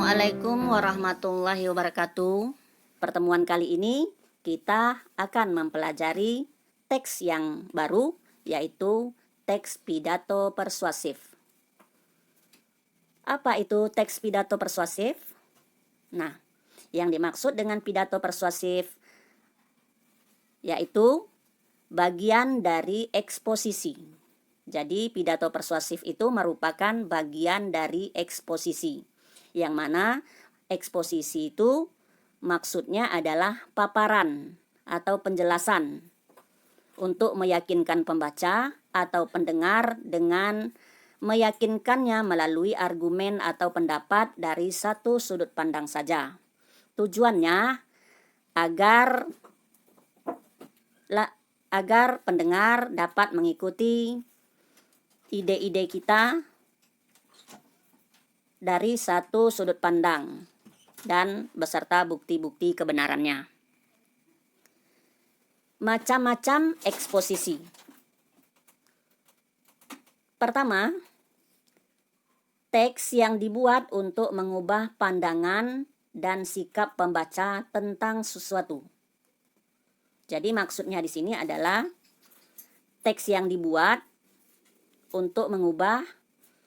Assalamualaikum warahmatullahi wabarakatuh. Pertemuan kali ini kita akan mempelajari teks yang baru, yaitu teks pidato persuasif. Apa itu teks pidato persuasif? Nah, yang dimaksud dengan pidato persuasif yaitu bagian dari eksposisi. Jadi pidato persuasif itu merupakan bagian dari eksposisi, yang mana eksposisi itu maksudnya adalah paparan atau penjelasan untuk meyakinkan pembaca atau pendengar dengan meyakinkannya melalui argumen atau pendapat dari satu sudut pandang saja. Tujuannya agar pendengar dapat mengikuti ide-ide kita dari satu sudut pandang dan beserta bukti-bukti kebenarannya. Macam-macam eksposisi. Pertama, teks yang dibuat untuk mengubah pandangan dan sikap pembaca tentang sesuatu. Jadi maksudnya di sini adalah teks yang dibuat untuk mengubah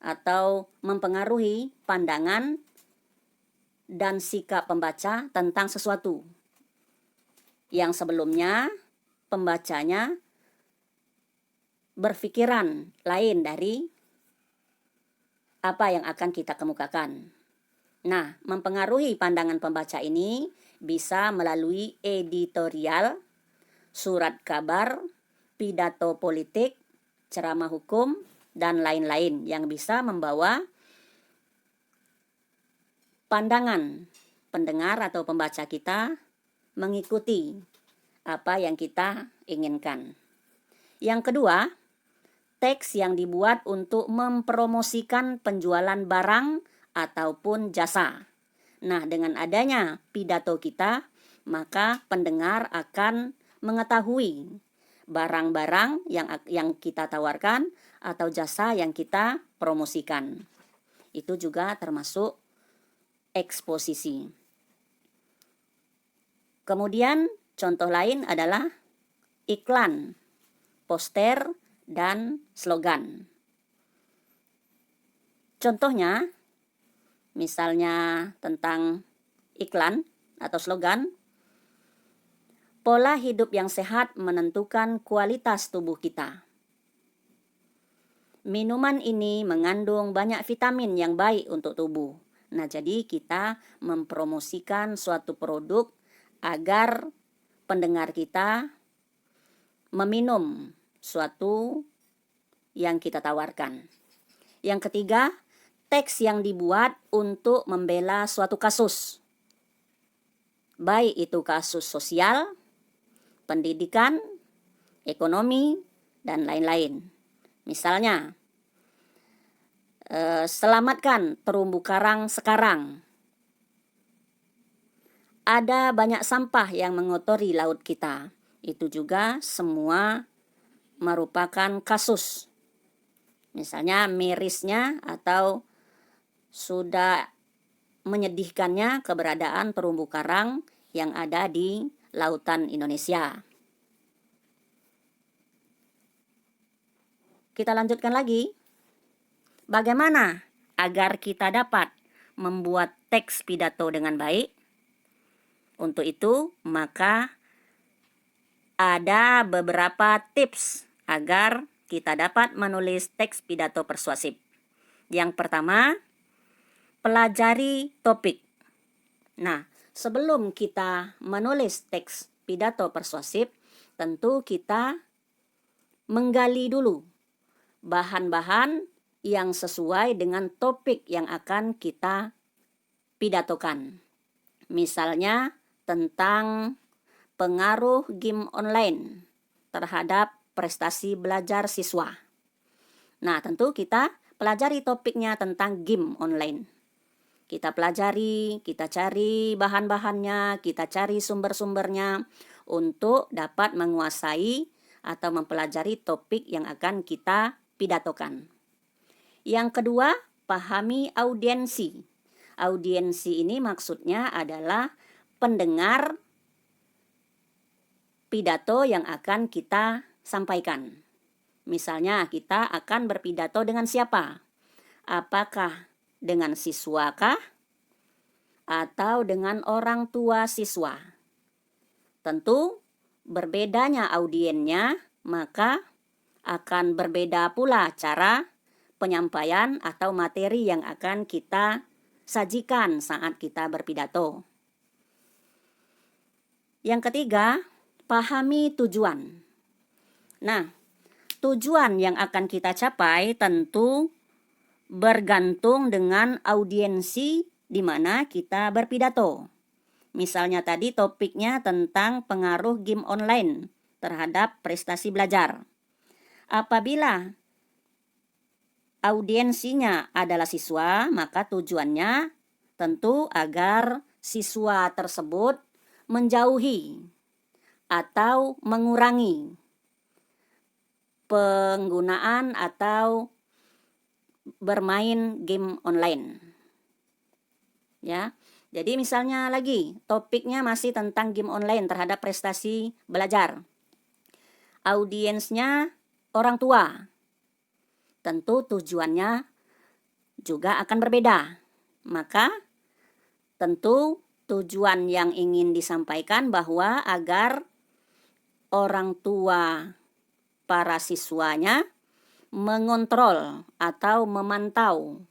atau mempengaruhi pandangan dan sikap pembaca tentang sesuatu yang sebelumnya pembacanya berpikiran lain dari apa yang akan kita kemukakan. Nah, mempengaruhi pandangan pembaca ini bisa melalui editorial, surat kabar, pidato politik, ceramah hukum, dan lain-lain yang bisa membawa pandangan pendengar atau pembaca kita mengikuti apa yang kita inginkan. Yang kedua, teks yang dibuat untuk mempromosikan penjualan barang ataupun jasa. Nah, dengan adanya pidato kita, maka pendengar akan mengetahui barang-barang yang kita tawarkan atau jasa yang kita promosikan. Itu juga termasuk eksposisi. Kemudian contoh lain adalah iklan, poster, dan slogan. Contohnya, misalnya tentang iklan atau slogan, pola hidup yang sehat menentukan kualitas tubuh kita. Minuman ini mengandung banyak vitamin yang baik untuk tubuh. Nah, jadi kita mempromosikan suatu produk agar pendengar kita meminum suatu yang kita tawarkan. Yang ketiga, teks yang dibuat untuk membela suatu kasus. Baik itu kasus sosial, pendidikan, ekonomi, dan lain-lain. Misalnya, selamatkan terumbu karang sekarang. Ada banyak sampah yang mengotori laut kita. Itu juga semua merupakan kasus. Misalnya mirisnya atau sudah menyedihkannya keberadaan terumbu karang yang ada di lautan Indonesia. Kita lanjutkan lagi. Bagaimana agar kita dapat membuat teks pidato dengan baik? Untuk itu, maka ada beberapa tips agar kita dapat menulis teks pidato persuasif. Yang pertama, pelajari topik. Nah, sebelum kita menulis teks pidato persuasif, tentu kita menggali dulu bahan-bahan yang sesuai dengan topik yang akan kita pidatokan. Misalnya tentang pengaruh game online terhadap prestasi belajar siswa. Nah, tentu kita pelajari topiknya tentang game online. Kita pelajari, kita cari bahan-bahannya, kita cari sumber-sumbernya untuk dapat menguasai atau mempelajari topik yang akan kita pidatokan. Yang kedua, pahami audiensi Audiensi ini maksudnya adalah pendengar pidato yang akan kita sampaikan. Misalnya kita akan berpidato dengan siapa? Apakah dengan siswa kah? Atau dengan orang tua siswa? Tentu berbedanya audiennya, maka akan berbeda pula cara penyampaian atau materi yang akan kita sajikan saat kita berpidato. Yang ketiga, pahami tujuan. Nah, tujuan yang akan kita capai tentu bergantung dengan audiensi di mana kita berpidato. Misalnya tadi topiknya tentang pengaruh game online terhadap prestasi belajar. Apabila audiensinya adalah siswa, maka tujuannya tentu agar siswa tersebut menjauhi atau mengurangi penggunaan atau bermain game online. Ya. Jadi misalnya lagi topiknya masih tentang game online terhadap prestasi belajar. Audiensnya orang tua. Tentu tujuannya juga akan berbeda. Maka tentu tujuan yang ingin disampaikan bahwa agar orang tua para siswanya mengontrol atau memantau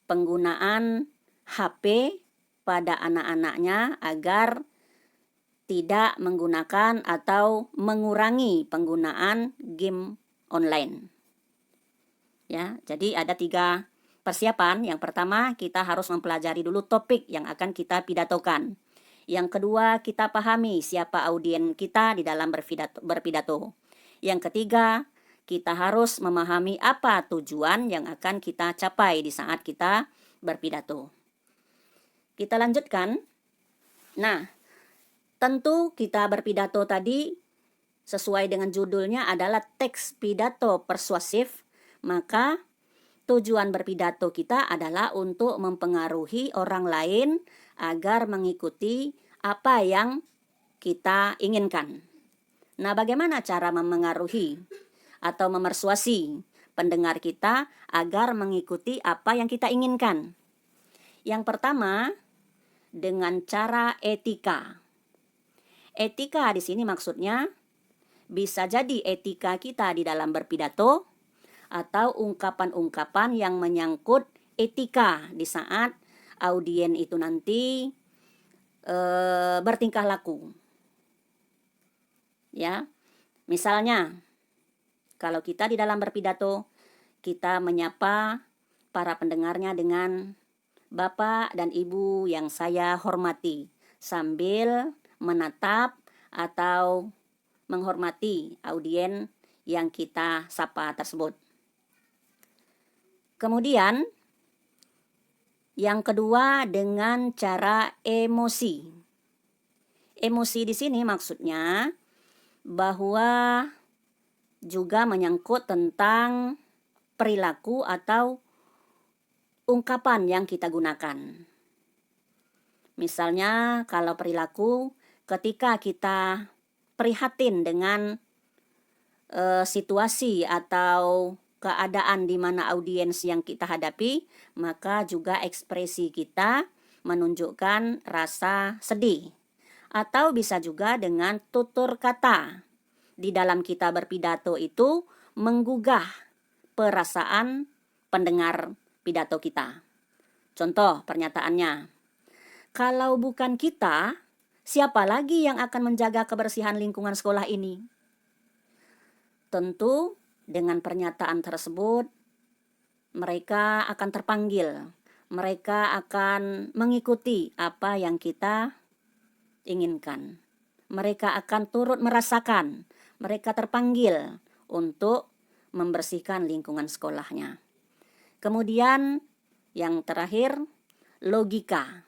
penggunaan HP pada anak-anaknya agar tidak menggunakan atau mengurangi penggunaan game online. Ya, jadi ada 3 persiapan. Yang pertama, kita harus mempelajari dulu topik yang akan kita pidatokan. Yang kedua, kita pahami siapa audien kita di dalam berpidato. Yang ketiga, kita harus memahami apa tujuan yang akan kita capai di saat kita berpidato. Kita lanjutkan. Nah, tentu kita berpidato tadi sesuai dengan judulnya adalah teks pidato persuasif, maka tujuan berpidato kita adalah untuk mempengaruhi orang lain agar mengikuti apa yang kita inginkan. Nah, bagaimana cara memengaruhi atau memersuasi pendengar kita agar mengikuti apa yang kita inginkan? Yang pertama, dengan cara etika. Etika di sini maksudnya bisa jadi etika kita di dalam berpidato atau ungkapan-ungkapan yang menyangkut etika di saat audien itu nanti bertingkah laku. Ya, misalnya kalau kita di dalam berpidato, kita menyapa para pendengarnya dengan Bapak dan Ibu yang saya hormati, sambil menatap atau menghormati audien yang kita sapa tersebut. Kemudian, yang kedua dengan cara emosi. Emosi di sini maksudnya bahwa juga menyangkut tentang perilaku atau ungkapan yang kita gunakan. Misalnya kalau perilaku ketika kita prihatin dengan situasi atau keadaan di mana audiens yang kita hadapi, maka juga ekspresi kita menunjukkan rasa sedih. Atau bisa juga dengan tutur kata. Di dalam kita berpidato itu menggugah perasaan pendengar pidato kita. Contoh pernyataannya, kalau bukan kita, siapa lagi yang akan menjaga kebersihan lingkungan sekolah ini? Tentu dengan pernyataan tersebut, mereka akan terpanggil. Mereka akan mengikuti apa yang kita inginkan. Mereka akan turut merasakan. Mereka terpanggil untuk membersihkan lingkungan sekolahnya. Kemudian yang terakhir, logika.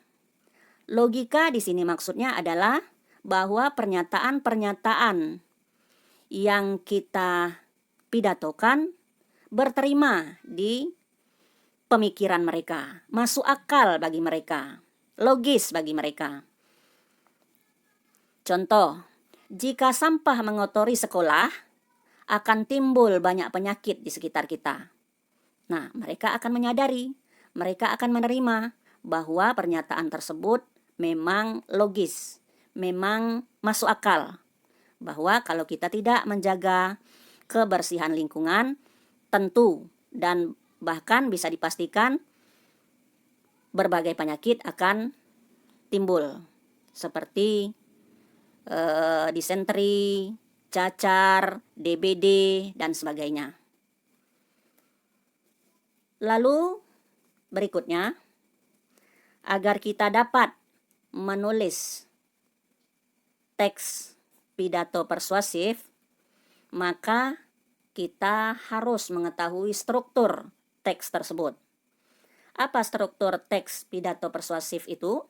Logika di sini maksudnya adalah bahwa pernyataan-pernyataan yang kita pidatokan berterima di pemikiran mereka, masuk akal bagi mereka, logis bagi mereka. Contoh, jika sampah mengotori sekolah, akan timbul banyak penyakit di sekitar kita. Nah, mereka akan menyadari, mereka akan menerima bahwa pernyataan tersebut memang logis, memang masuk akal. Bahwa kalau kita tidak menjaga kebersihan lingkungan, tentu dan bahkan bisa dipastikan berbagai penyakit akan timbul. Seperti disentri, cacar, DBD, dan sebagainya. Lalu berikutnya, agar kita dapat menulis teks pidato persuasif, maka kita harus mengetahui struktur teks tersebut. Apa struktur teks pidato persuasif itu?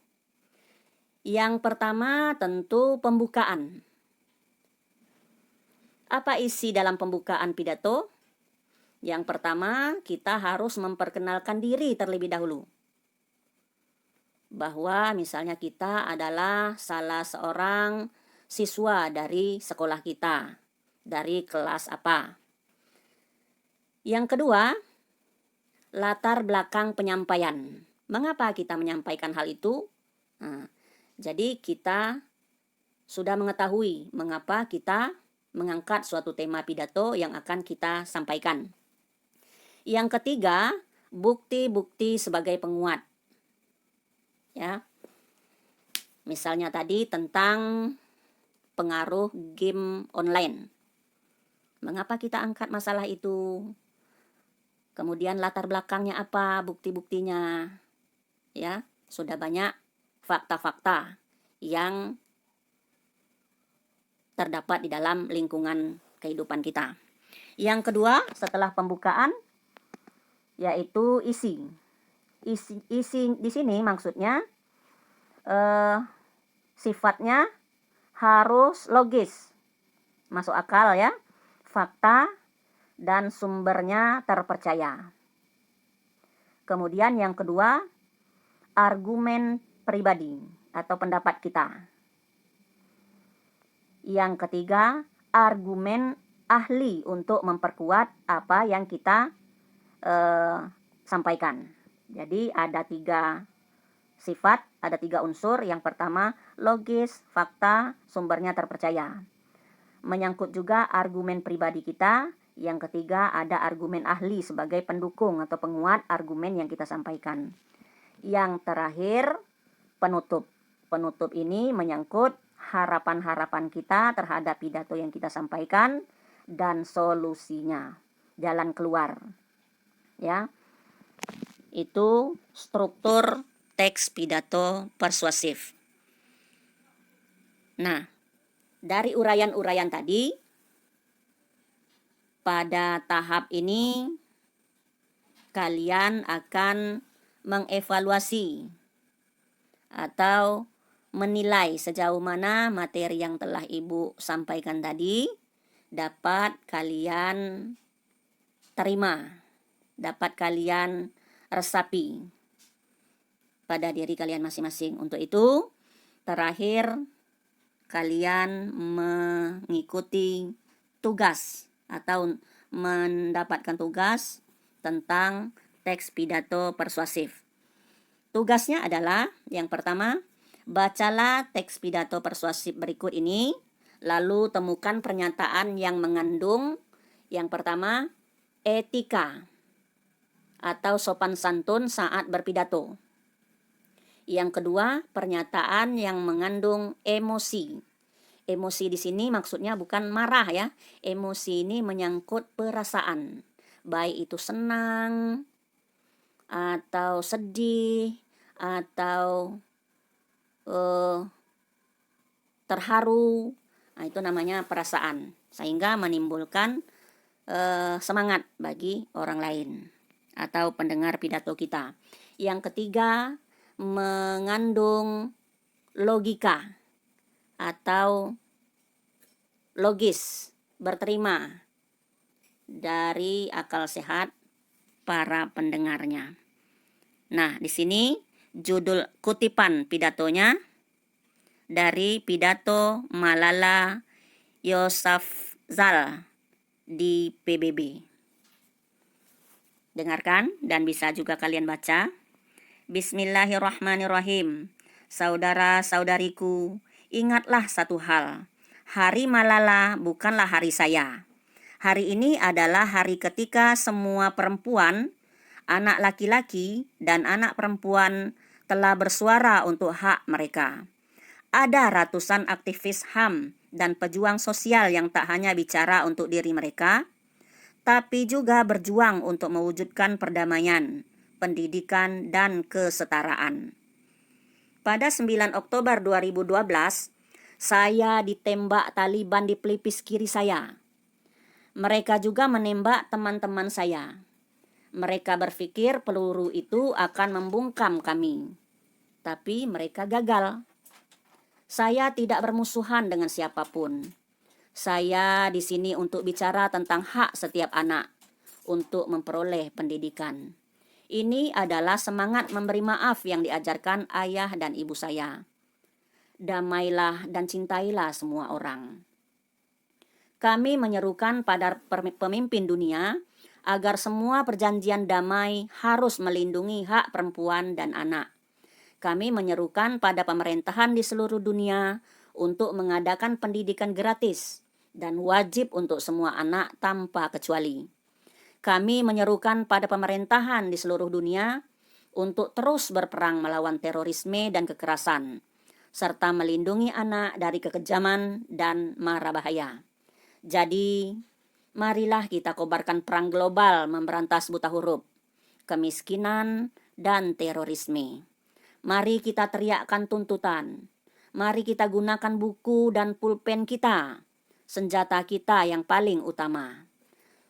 Yang pertama tentu pembukaan. Apa isi dalam pembukaan pidato? Yang pertama, kita harus memperkenalkan diri terlebih dahulu. Bahwa misalnya kita adalah salah seorang siswa dari sekolah kita, dari kelas apa. Yang kedua, latar belakang penyampaian. Mengapa kita menyampaikan hal itu? Nah, jadi kita sudah mengetahui mengapa kita mengangkat suatu tema pidato yang akan kita sampaikan. Yang ketiga, bukti-bukti sebagai penguat. Ya. Misalnya tadi tentang pengaruh game online. Mengapa kita angkat masalah itu? Kemudian latar belakangnya apa, bukti-buktinya. Ya, sudah banyak fakta-fakta yang terdapat di dalam lingkungan kehidupan kita. Yang kedua, setelah pembukaan, yaitu isi. Isi di sini maksudnya sifatnya harus logis, masuk akal ya, fakta dan sumbernya terpercaya. Kemudian yang kedua, argumen pribadi atau pendapat kita. Yang ketiga, argumen ahli untuk memperkuat apa yang kita sampaikan. Jadi ada 3 sifat, ada 3 unsur. Yang pertama, logis, fakta, sumbernya terpercaya. Menyangkut juga argumen pribadi kita. Yang ketiga, ada argumen ahli sebagai pendukung atau penguat argumen yang kita sampaikan. Yang terakhir, penutup. Penutup ini menyangkut harapan-harapan kita terhadap pidato yang kita sampaikan dan solusinya, jalan keluar. Ya. Itu struktur teks pidato persuasif. Nah, dari uraian-uraian tadi, pada tahap ini kalian akan mengevaluasi atau menilai sejauh mana materi yang telah Ibu sampaikan tadi dapat kalian terima, dapat kalian resapi pada diri kalian masing-masing. Untuk itu, terakhir kalian mengikuti tugas atau mendapatkan tugas tentang teks pidato persuasif. Tugasnya adalah yang pertama, bacalah teks pidato persuasif berikut ini, lalu temukan pernyataan yang mengandung yang pertama, etika atau sopan santun saat berpidato. Yang kedua, pernyataan yang mengandung emosi. Emosi di sini maksudnya bukan marah ya. Emosi ini menyangkut perasaan. Baik itu senang, atau sedih, atau terharu. Nah, itu namanya perasaan. Sehingga menimbulkan semangat bagi orang lain atau pendengar pidato kita. Yang ketiga, mengandung logika atau logis, berterima dari akal sehat para pendengarnya. Nah, di sini judul kutipan pidatonya dari pidato Malala Yousafzai di PBB. Dengarkan dan bisa juga kalian baca. Bismillahirrahmanirrahim. Saudara-saudariku, ingatlah satu hal. Hari Malala bukanlah hari saya. Hari ini adalah hari ketika semua perempuan, anak laki-laki, dan anak perempuan telah bersuara untuk hak mereka. Ada ratusan aktivis HAM dan pejuang sosial yang tak hanya bicara untuk diri mereka, tapi juga berjuang untuk mewujudkan perdamaian, pendidikan, dan kesetaraan. Pada 9 Oktober 2012, saya ditembak Taliban di pelipis kiri saya. Mereka juga menembak teman-teman saya. Mereka berpikir peluru itu akan membungkam kami. Tapi mereka gagal. Saya tidak bermusuhan dengan siapapun. Saya di sini untuk bicara tentang hak setiap anak untuk memperoleh pendidikan. Ini adalah semangat memberi maaf yang diajarkan ayah dan ibu saya. Damailah dan cintailah semua orang. Kami menyerukan pada pemimpin dunia agar semua perjanjian damai harus melindungi hak perempuan dan anak. Kami menyerukan pada pemerintahan di seluruh dunia untuk mengadakan pendidikan gratis dan wajib untuk semua anak tanpa kecuali. Kami menyerukan pada pemerintahan di seluruh dunia untuk terus berperang melawan terorisme dan kekerasan, serta melindungi anak dari kekejaman dan mara bahaya. Jadi, marilah kita kobarkan perang global memberantas buta huruf, kemiskinan, dan terorisme. Mari kita teriakkan tuntutan. Mari kita gunakan buku dan pulpen kita, senjata kita yang paling utama.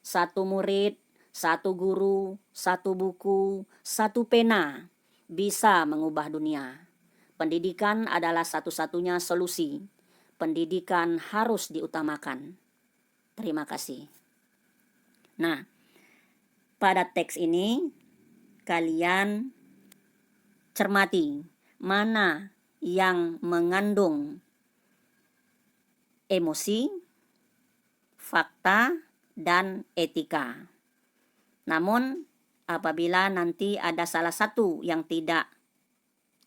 Satu murid, satu guru, satu buku, satu pena bisa mengubah dunia. Pendidikan adalah satu-satunya solusi. Pendidikan harus diutamakan. Terima kasih. Nah, pada teks ini kalian cermati mana yang mengandung emosi, fakta, dan etika. Namun, apabila nanti ada salah satu yang tidak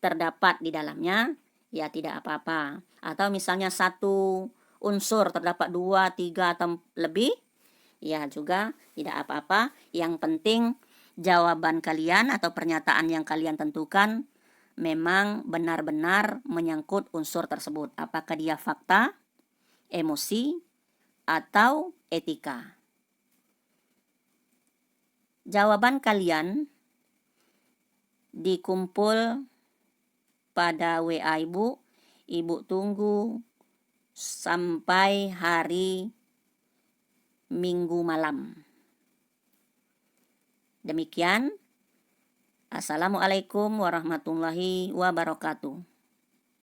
terdapat di dalamnya, ya tidak apa-apa. Atau misalnya satu unsur terdapat 2, 3, atau lebih, ya juga tidak apa-apa. Yang penting jawaban kalian atau pernyataan yang kalian tentukan memang benar-benar menyangkut unsur tersebut. Apakah dia fakta, emosi, atau etika. Jawaban kalian dikumpul pada WA Ibu. Ibu tunggu sampai hari Minggu malam. Demikian. Assalamualaikum warahmatullahi wabarakatuh.